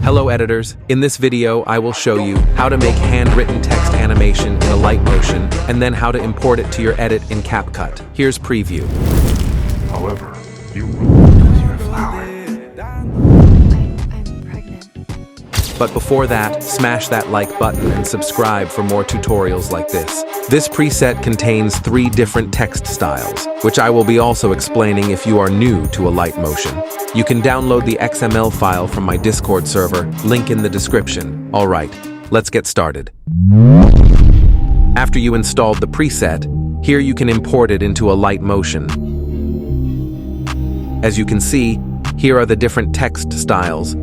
Hello editors, in this video I will show you how to make handwritten text animation in Alight motion and then how to import it to your edit in CapCut. Here's preview. However, you will lose your flower. I'm pregnant. But before that, smash that like button and subscribe for more tutorials like this. This preset contains 3 different text styles, which I will be also explaining if you are new to Alight motion. You can download the XML file from my Discord server, link in the description. Alright, let's get started. After you installed the preset, here you can import it into Alight motion. As you can see, here are the different text styles.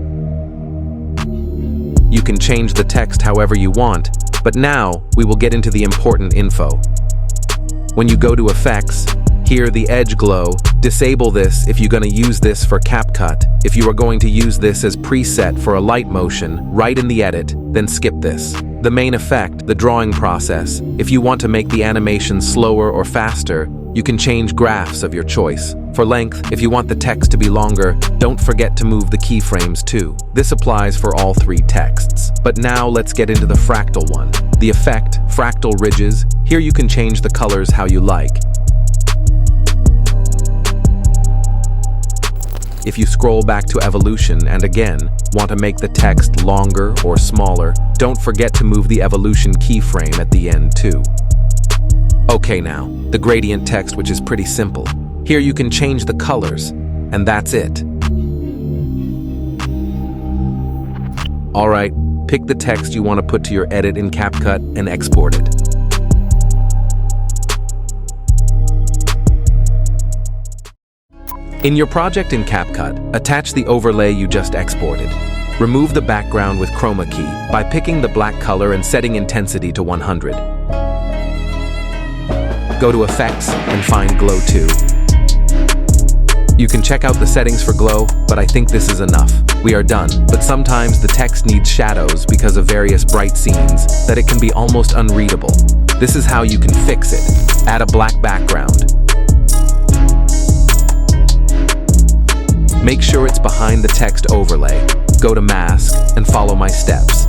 You can change the text however you want, but now we will get into the important info. When you go to Effects, here the Edge Glow, disable this if you're going to use this for CapCut. If you are going to use this as preset for Alight motion, right in the edit, then skip this. The main effect, the drawing process, if you want to make the animation slower or faster, you can change graphs of your choice. For length, if you want the text to be longer, don't forget to move the keyframes too. This applies for all 3 texts. But now let's get into the fractal one. The effect, fractal ridges, here you can change the colors how you like. If you scroll back to evolution and again, want to make the text longer or smaller, don't forget to move the evolution keyframe at the end too. Okay now, the gradient text, which is pretty simple. Here you can change the colors, and that's it. Alright, pick the text you want to put to your edit in CapCut and export it. In your project in CapCut, attach the overlay you just exported. Remove the background with chroma key by picking the black color and setting intensity to 100. Go to Effects and find Glow 2. You can check out the settings for glow, but I think this is enough. We are done, but sometimes the text needs shadows because of various bright scenes that it can be almost unreadable. This is how you can fix it. Add a black background. Make sure it's behind the text overlay. Go to Mask and follow my steps.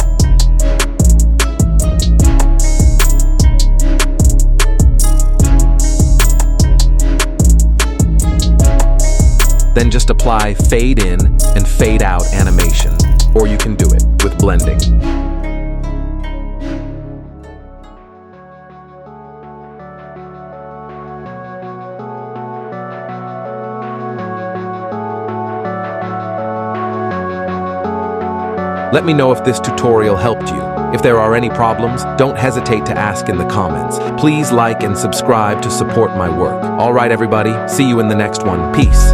Then just apply fade in and fade out animation, or you can do it with blending. Let me know if this tutorial helped you. If there are any problems, don't hesitate to ask in the comments. Please like and subscribe to support my work. Alright everybody, see you in the next one. Peace.